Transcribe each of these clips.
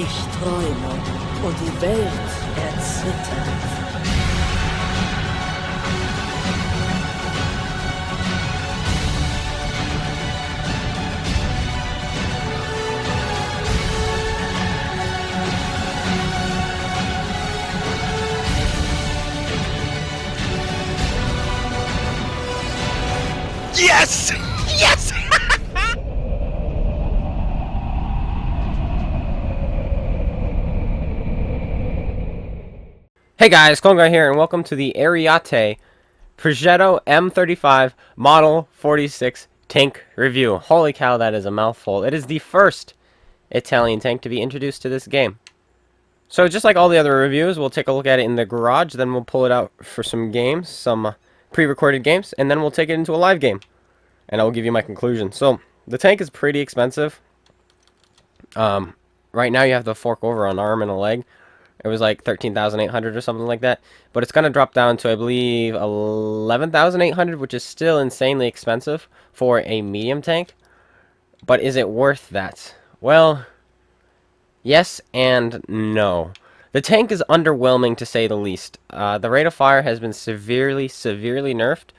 Ich träume und die Welt erzittert. Yes! Yes! Hey guys, Clone Guy here, and welcome to the Ariete Progetto M35 Model 46 tank review. Holy cow, that is a mouthful. It is the first Italian tank to be introduced to this game. So just like all the other reviews, we'll take a look at it in the garage, then we'll pull it out for some games, some pre-recorded games, and then we'll take it into a live game. And I'll give you my conclusion. So, the tank is pretty expensive. Right now you have to fork over an arm and a leg. It was like 13,800 or something like that. But it's going to drop down to, I believe, 11,800, which is still insanely expensive for a medium tank. But is it worth that? Well, yes and no. The tank is underwhelming, to say the least. The rate of fire has been severely nerfed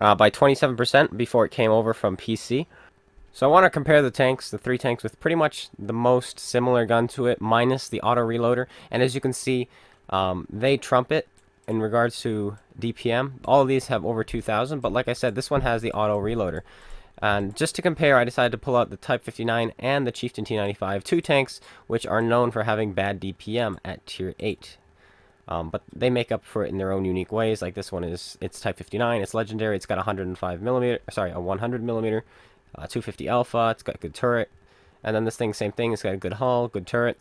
by 27% before it came over from PC. So I want to compare the tanks, the three tanks, with pretty much the most similar gun to it, minus the auto reloader. And as you can see, they trump it in regards to DPM. All of these have over 2,000, but like I said, this one has the auto reloader. And just to compare, I decided to pull out the Type 59 and the Chieftain T95, two tanks which are known for having bad DPM at Tier 8. But they make up for it in their own unique ways. Like this one it's Type 59, it's legendary, it's got a 100 millimeter, 250 alpha, it's got good turret. And then this thing, same thing, it's got a good hull, good turret.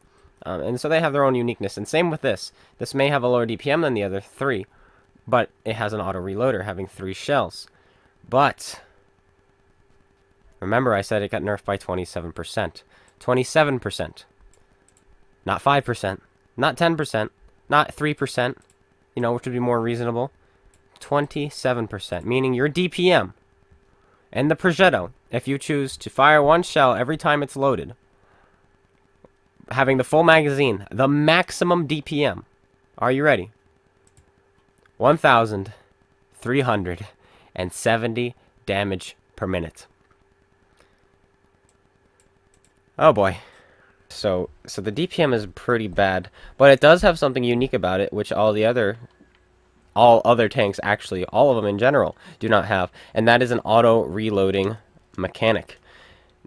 And so they have their own uniqueness. And same with this. This may have a lower DPM than the other three, but it has an auto reloader having 3 shells. But remember, I said it got nerfed by 27%. 27%. Not 5%. Not 10%. Not 3%, you know, which would be more reasonable. 27%, meaning your DPM and the Progetto, if you choose to fire one shell every time it's loaded, having the full magazine, the maximum DPM, are you ready? 1,370 damage per minute. Oh boy. So the DPM is pretty bad, but it does have something unique about it, which all other tanks, actually, all of them in general, do not have, and that is an auto reloading mechanic.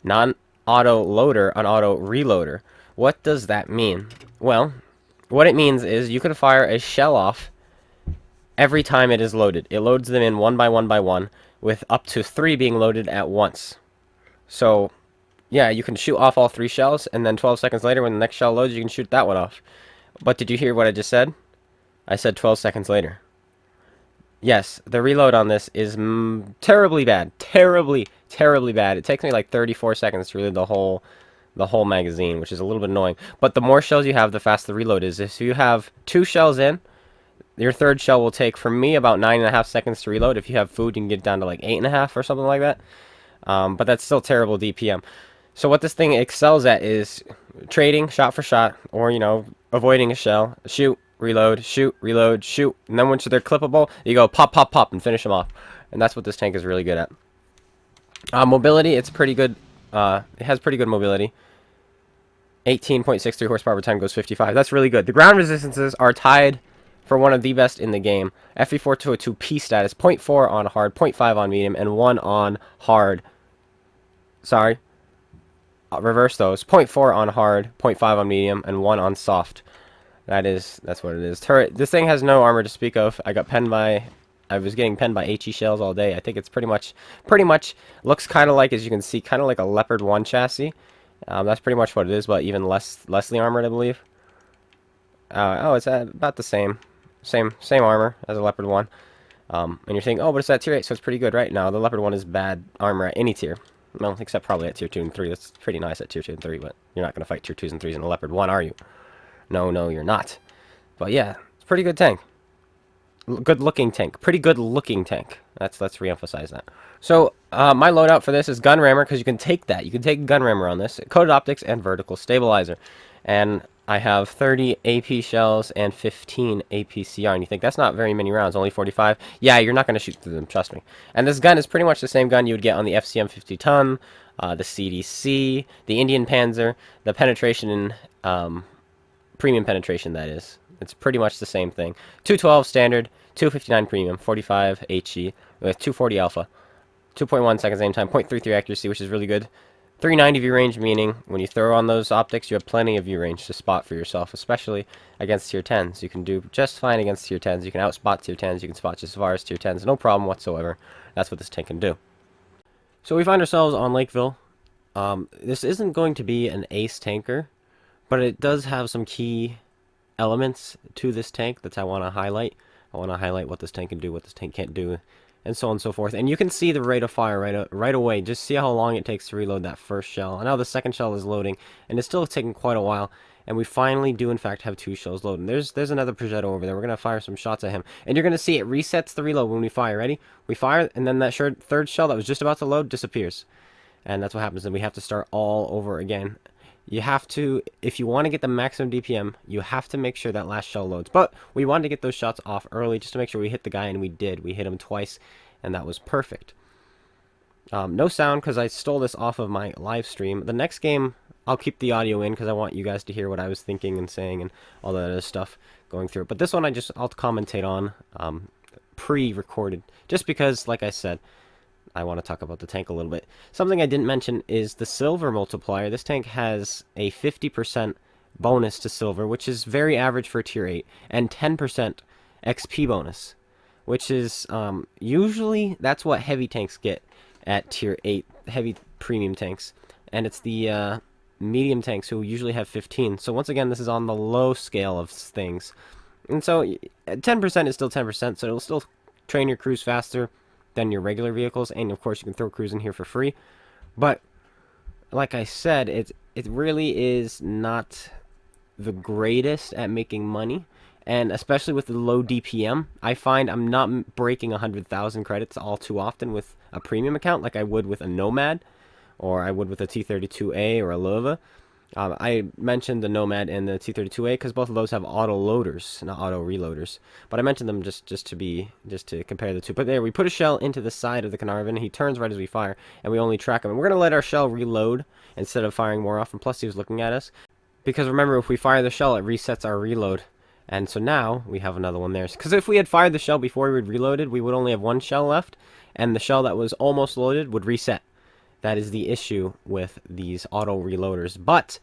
Non-auto loader, an auto reloader. What does that mean? Well, what it means is you can fire a shell off every time it is loaded. It loads them in one by one, with up to 3 being loaded at once. So yeah, you can shoot off all 3 shells, and then 12 seconds later, when the next shell loads, you can shoot that one off. But did you hear what I just said? I said 12 seconds later. Yes, the reload on this is terribly bad. Terribly bad. It takes me like 34 seconds to reload the whole magazine, which is a little bit annoying. But the more shells you have, the faster the reload is. If you have 2 shells in, your third shell will take, for me, about 9.5 seconds to reload. If you have food, you can get it down to like 8.5 or something like that. But that's still terrible DPM. So what this thing excels at is trading shot for shot, or, you know, avoiding a shell. Shoot, reload, shoot, reload, shoot. And then once they're clippable, you go pop, pop, pop, and finish them off. And that's what this tank is really good at. Mobility, it's pretty good. It has pretty good mobility. 18.63 horsepower per time goes 55. That's really good. The ground resistances are tied for one of the best in the game. FE4202P status, 0.4 on hard, 0.5 on medium, and 1 on hard. Sorry. Reverse those. 0.4 on hard, 0.5 on medium, and 1 on soft. That's what it is. Turret. This thing has no armor to speak of. I was getting penned by HE shells all day. I think it's pretty much looks kind of like, as you can see, kind of like a Leopard 1 chassis. That's pretty much what it is, but even lessly armored, I believe. Oh, it's about the same armor as a Leopard 1. And you're thinking, oh, but it's at Tier 8, so it's pretty good, right? No, the Leopard 1 is bad armor at any tier. Well, except probably at Tier 2 and 3. That's pretty nice at Tier 2 and 3, but you're not going to fight Tier 2s and 3s in a Leopard 1, are you? No, you're not. But yeah, it's a pretty good tank. Good-looking tank. Pretty good-looking tank. Let's re-emphasize that. So, my loadout for this is gun rammer, because you can take that. You can take gun rammer on this. Coated optics and vertical stabilizer. And I have 30 AP shells and 15 APCR, and you think that's not very many rounds, only 45? Yeah, you're not going to shoot through them, trust me. And this gun is pretty much the same gun you would get on the FCM 50 ton, the CDC, the Indian Panzer, the penetration, premium penetration, that is. It's pretty much the same thing. 212 standard, 259 premium, 45 HE, with 240 alpha, 2.1 seconds aim time, 0.33 accuracy, which is really good. 390 view range, meaning when you throw on those optics, you have plenty of view range to spot for yourself, especially against tier 10s. You can do just fine against tier 10s. You can outspot tier 10s. You can spot just as far as tier 10s. No problem whatsoever. That's what this tank can do. So we find ourselves on Lakeville. This isn't going to be an ace tanker, but it does have some key elements to this tank that I want to highlight. I want to highlight what this tank can do, what this tank can't do, and so on and so forth. And you can see the rate of fire right away. Just see how long it takes to reload that first shell. And now the second shell is loading, and it's still taking quite a while. And we finally do, in fact, have 2 shells loading. There's another Progetto over there. We're going to fire some shots at him. And you're going to see it resets the reload when we fire. Ready? We fire, and then that third shell that was just about to load disappears. And that's what happens. And we have to start all over again. You have to, if you want to get the maximum DPM, you have to make sure that last shell loads. But we wanted to get those shots off early just to make sure we hit the guy, and we did. We hit him twice, and that was perfect. No sound because I stole this off of my live stream. The next game, I'll keep the audio in because I want you guys to hear what I was thinking and saying and all that other stuff going through. But this one I'll commentate on pre-recorded just because, like I said, I want to talk about the tank a little bit. Something I didn't mention is the silver multiplier. This tank has a 50% bonus to silver, which is very average for tier 8, and 10% XP bonus, which is usually that's what heavy tanks get at tier 8, heavy premium tanks. And it's the medium tanks who usually have 15. So once again, this is on the low scale of things. And so 10% is still 10%, so it'll still train your crews faster than your regular vehicles, and of course you can throw crews in here for free. But like I said, it really is not the greatest at making money, and especially with the low DPM, I find I'm not breaking 100,000 credits all too often with a premium account like I would with a Nomad, or I would with a T32A or a Lova. I mentioned the Nomad and the T32A because both of those have auto loaders, not auto reloaders. But I mentioned them just to compare the two. But there, we put a shell into the side of the Carnarvon. He turns right as we fire, and we only track him. And we're going to let our shell reload instead of firing more often. Plus, he was looking at us. Because remember, if we fire the shell, it resets our reload. And so now we have another one there. Because if we had fired the shell before we had reloaded, we would only have 1 shell left, and the shell that was almost loaded would reset. That is the issue with these auto reloaders. But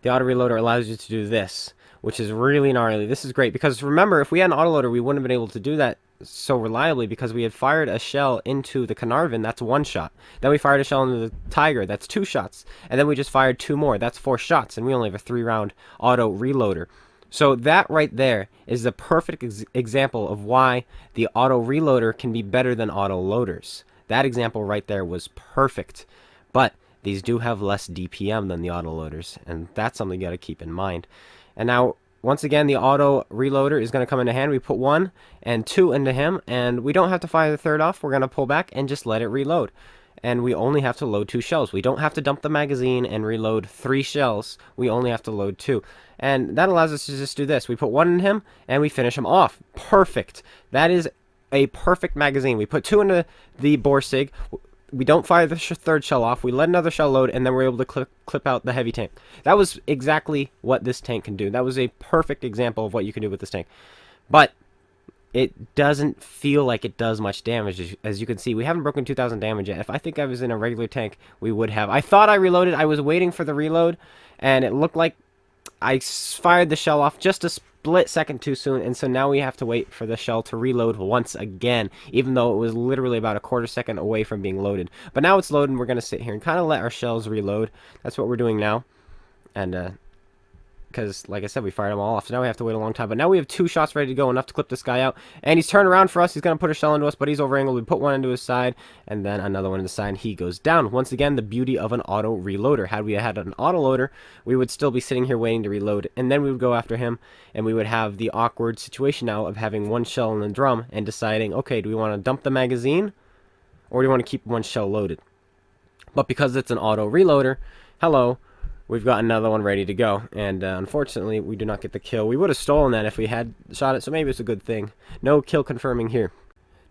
the auto reloader allows you to do this, which is really gnarly. This is great because remember, if we had an autoloader, we wouldn't have been able to do that so reliably because we had fired a shell into the Carnarvon. That's 1 shot. Then we fired a shell into the Tiger. That's 2 shots. And then we just fired 2 more. That's 4 shots. And we only have a 3-round auto reloader. So that right there is the perfect example of why the auto reloader can be better than auto loaders. That example right there was perfect. But these do have less DPM than the auto loaders, and that's something you got to keep in mind. And now, once again, the auto reloader is going to come into hand. We put 1 and 2 into him, and we don't have to fire the third off. We're going to pull back and just let it reload. And we only have to load 2 shells. We don't have to dump the magazine and reload 3 shells. We only have to load 2. And that allows us to just do this. We put 1 in him, and we finish him off. Perfect. That is a perfect magazine. We put 2 into the Borsig. We don't fire the third shell off. We let another shell load, and then we're able to clip out the heavy tank. That was exactly what this tank can do. That was a perfect example of what you can do with this tank. But it doesn't feel like it does much damage. As you can see, we haven't broken 2,000 damage yet. If I think I was in a regular tank, we would have. I thought I reloaded. I was waiting for the reload, and it looked like I fired the shell off just a split second too soon, and so now we have to wait for the shell to reload once again, even though it was literally about a quarter second away from being loaded. But now it's loaded, and we're going to sit here and kind of let our shells reload. That's what we're doing now. And because, like I said, we fired them all off, so now we have to wait a long time. But now we have 2 shots ready to go, enough to clip this guy out. And he's turned around for us. He's going to put a shell into us, but he's over-angled. We put 1 into his side, and then another one into the side, and he goes down. Once again, the beauty of an auto reloader. Had we had an auto loader, we would still be sitting here waiting to reload, and then we would go after him, and we would have the awkward situation now of having 1 shell in the drum and deciding, okay, do we want to dump the magazine, or do we want to keep 1 shell loaded? But because it's an auto reloader, hello, we've got another one ready to go. And unfortunately, we do not get the kill. We would have stolen that if we had shot it, so maybe it's a good thing. No kill confirming here.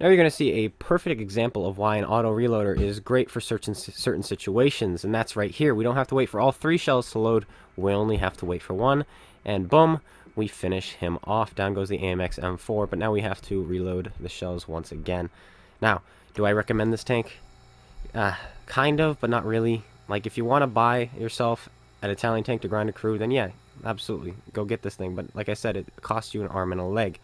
Now you're going to see a perfect example of why an auto reloader is great for certain situations, and that's right here. We don't have to wait for all 3 shells to load. We only have to wait for 1, and boom, we finish him off. Down goes the AMX M4, but now we have to reload the shells once again. Now, do I recommend this tank? Kind of, but not really. Like, if you want to buy yourself an Italian tank to grind a crew, then yeah, absolutely, go get this thing. But like I said, it costs you an arm and a leg,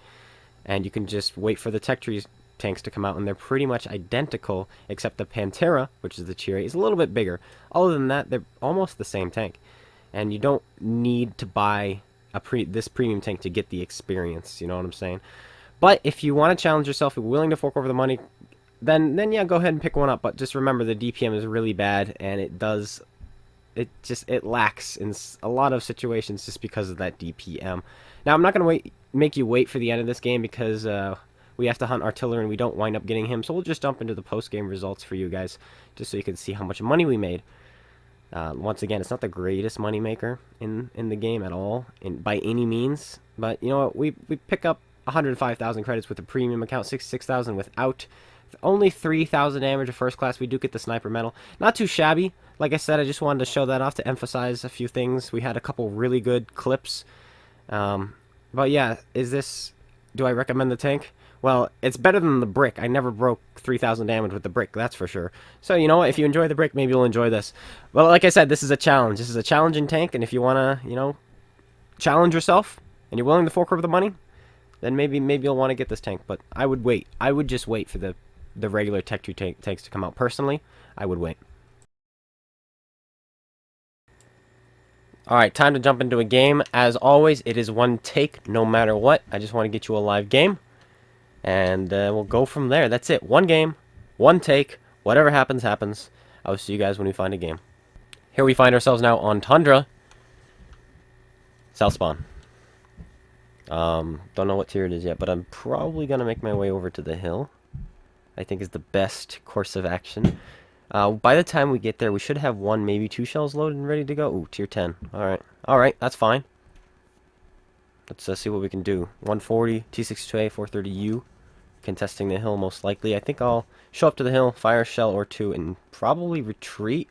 and you can just wait for the tech trees tanks to come out, and they're pretty much identical, except the Pantera, which is the tier 8, is a little bit bigger. Other than that, they're almost the same tank, and you don't need to buy this premium tank to get the experience. You know what I'm saying? But if you want to challenge yourself, you're willing to fork over the money, then yeah, go ahead and pick one up. But just remember, the DPM is really bad, and it lacks in a lot of situations just because of that DPM. Now, I'm not going to make you wait for the end of this game because we have to hunt artillery and we don't wind up getting him, so we'll just jump into the post-game results for you guys, just so you can see how much money we made. Once again, it's not the greatest money maker in the game at all, by any means, but you know what, we pick up 105,000 credits with the premium account, 66,000 without, only 3,000 damage of first class. We do get the sniper medal, not too shabby. Like I said, I just wanted to show that off to emphasize a few things. We had a couple really good clips, but yeah, do I recommend the tank? Well, it's better than the brick. I never broke 3,000 damage with the brick, that's for sure. So, you know what? If you enjoy the brick, maybe you'll enjoy this. Well, like I said, this is a challenge. This is a challenging tank, and if you want to, you know, challenge yourself, and you're willing to fork over the money, then maybe you'll want to get this tank. But I would wait. I would just wait for the regular Tech 2 tanks to come out. Personally, I would wait. Alright, time to jump into a game. As always, it is one take, no matter what. I just want to get you a live game. And we'll go from there. That's it. One game, one take. Whatever happens, happens. I will see you guys when we find a game. Here we find ourselves now on Tundra. South spawn. Don't know what tier it is yet, but I'm probably going to make my way over to the hill. I think is the best course of action. By the time we get there, we should have 1, maybe 2 shells loaded and ready to go. Ooh, tier 10. Alright. Alright, that's fine. Let's see what we can do. 140, T62A, 430U. Contesting the hill, most likely. I think I'll show up to the hill, fire a shell or 2, and probably retreat.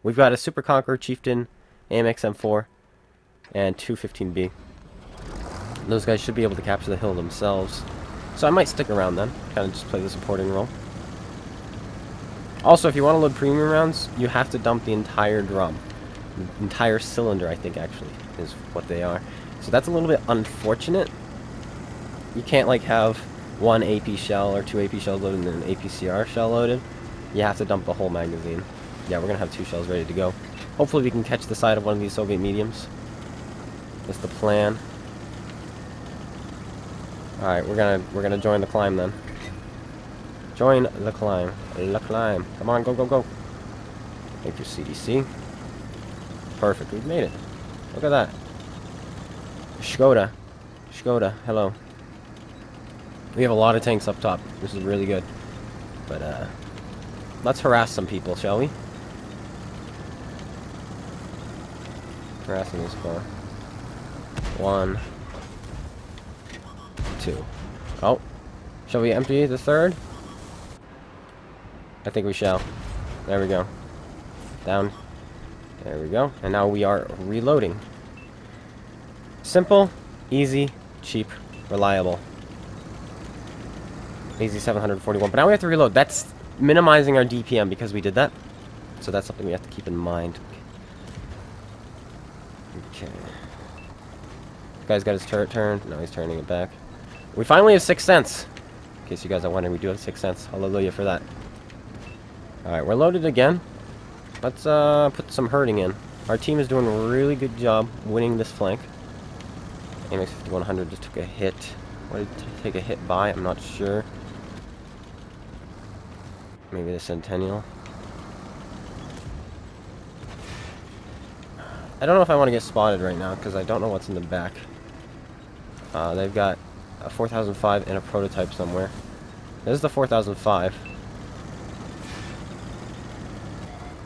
We've got a Super Conqueror, Chieftain, AMX M4, and 215B. Those guys should be able to capture the hill themselves. So I might stick around then. Kind of just play the supporting role. Also, if you want to load premium rounds, you have to dump the entire drum. The entire cylinder, I think, actually, is what they are. So that's a little bit unfortunate. You can't, like, have 1 AP shell or 2 AP shells loaded and an APCR shell loaded. You have to dump the whole magazine. Yeah, we're going to have 2 shells ready to go. Hopefully we can catch the side of one of these Soviet mediums. That's the plan. Alright, we're gonna join the climb then. Join the climb. The climb. Come on, go, go, go. Thank you, CDC. Perfect, we've made it. Look at that. Skoda. Skoda, hello. We have a lot of tanks up top. This is really good. But, let's harass some people, shall we? Harassing this car. 1, 2. Oh. Shall we empty the third? I think we shall. There we go. Down. There we go. And now we are reloading. Simple, easy, cheap, reliable. Easy 741. But now we have to reload. That's minimizing our DPM because we did that. So that's something we have to keep in mind. Okay. Guy's got his turret turned. No, he's turning it back. We finally have 6 cents. In case you guys are wondering, we do have 6 cents. Hallelujah for that. Alright, we're loaded again. Let's put some hurting in. Our team is doing a really good job winning this flank. AMX 5100 just took a hit. What did it take a hit by? I'm not sure. Maybe the Centennial. I don't know if I want to get spotted right now because I don't know what's in the back. They've got a 4005 and a prototype somewhere. This is the 4005.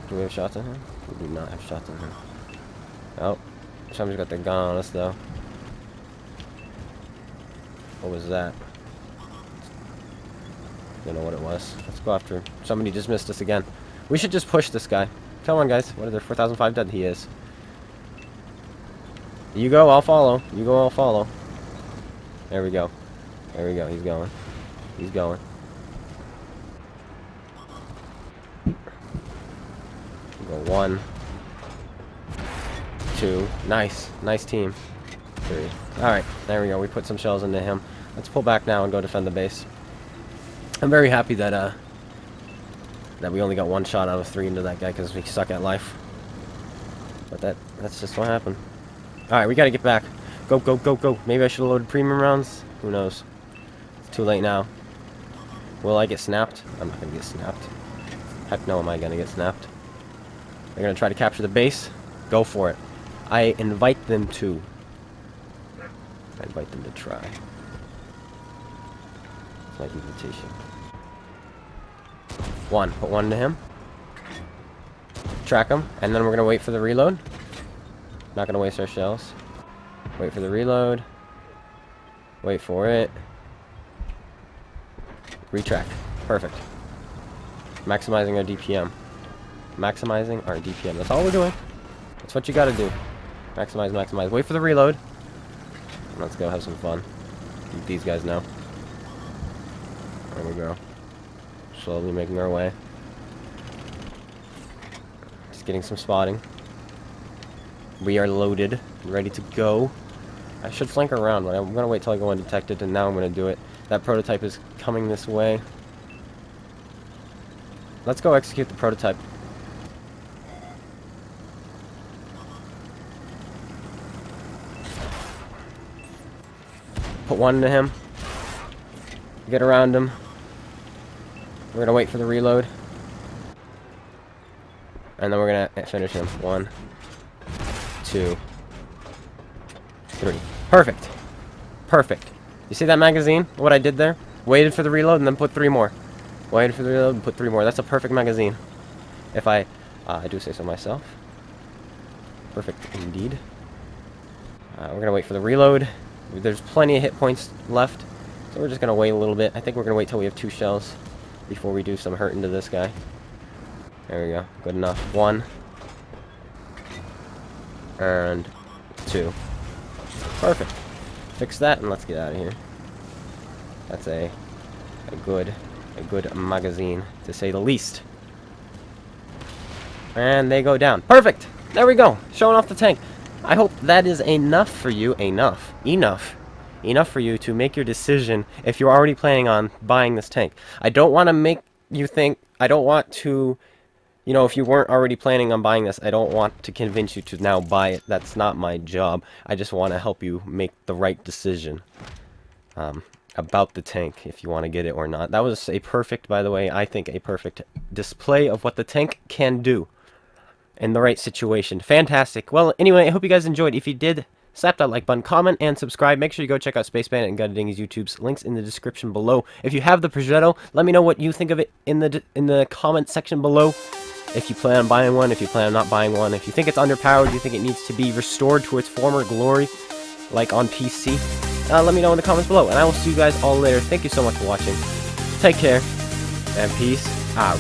Do we have shots on him? We do not have shots on him. Oh, somebody's got their gun on us, though. What was that? Don't know what it was. Let's go after him. Somebody just missed us again. We should just push this guy. Come on, guys. What are there? 4,005 dead? He is. You go, I'll follow. You go, I'll follow. There we go. There we go. He's going. He's going. Go 1, 2. Nice. Nice team. 3. Alright. There we go. We put some shells into him. Let's pull back now and go defend the base. I'm very happy that that we only got 1 shot out of 3 into that guy because we suck at life. But that's just what happened. Alright, we gotta get back. Go, go, go, go. Maybe I should have loaded premium rounds. Who knows? It's too late now. Will I get snapped? I'm not gonna get snapped. Heck no, am I gonna get snapped? They're gonna try to capture the base. Go for it. I invite them to. I invite them to try. It's my invitation. 1. Put 1 to him. Track him. And then we're gonna wait for the reload. Not gonna waste our shells. Wait for the reload. Wait for it. Retract. Perfect. Maximizing our DPM. Maximizing our DPM. That's all we're doing. That's what you gotta do. Maximize, maximize. Wait for the reload. Let's go have some fun. Beat these guys now. There we go. Slowly making our way. Just getting some spotting. We are loaded. Ready to go. I should flank around, but I'm gonna wait till I go undetected, and now I'm gonna do it. That prototype is coming this way. Let's go execute the prototype. Put 1 into him. Get around him. We're gonna wait for the reload. And then we're gonna finish him. 1, 2, 3. Perfect. Perfect. You see that magazine? What I did there? Waited for the reload and then put 3 more. Waited for the reload and put 3 more. That's a perfect magazine. If I do say so myself. Perfect indeed. We're gonna wait for the reload. There's plenty of hit points left, so we're just gonna wait a little bit. I think we're gonna wait till we have 2 shells before we do some hurt into this guy. There we go. Good enough. 1 and 2. Perfect. Fix that and let's get out of here. That's a good magazine, to say the least. And they go down. Perfect. There we go. Showing off the tank. I hope that is enough for you. Enough for you to make your decision if you're already planning on buying this tank. I don't want to make you think, I don't want to, you know, if you weren't already planning on buying this, I don't want to convince you to now buy it. That's not my job. I just want to help you make the right decision about the tank, if you want to get it or not. That was a perfect, by the way, I think a perfect display of what the tank can do in the right situation. Fantastic. Well, anyway, I hope you guys enjoyed. If you did, slap that like button, comment, and subscribe. Make sure you go check out Space Bandit and GotADingy's YouTube's links in the description below. If you have the Progetto, let me know what you think of it in the comment section below. If you plan on buying one, if you plan on not buying one, if you think it's underpowered, you think it needs to be restored to its former glory, like on PC, let me know in the comments below. And I will see you guys all later. Thank you so much for watching. Take care, and peace out.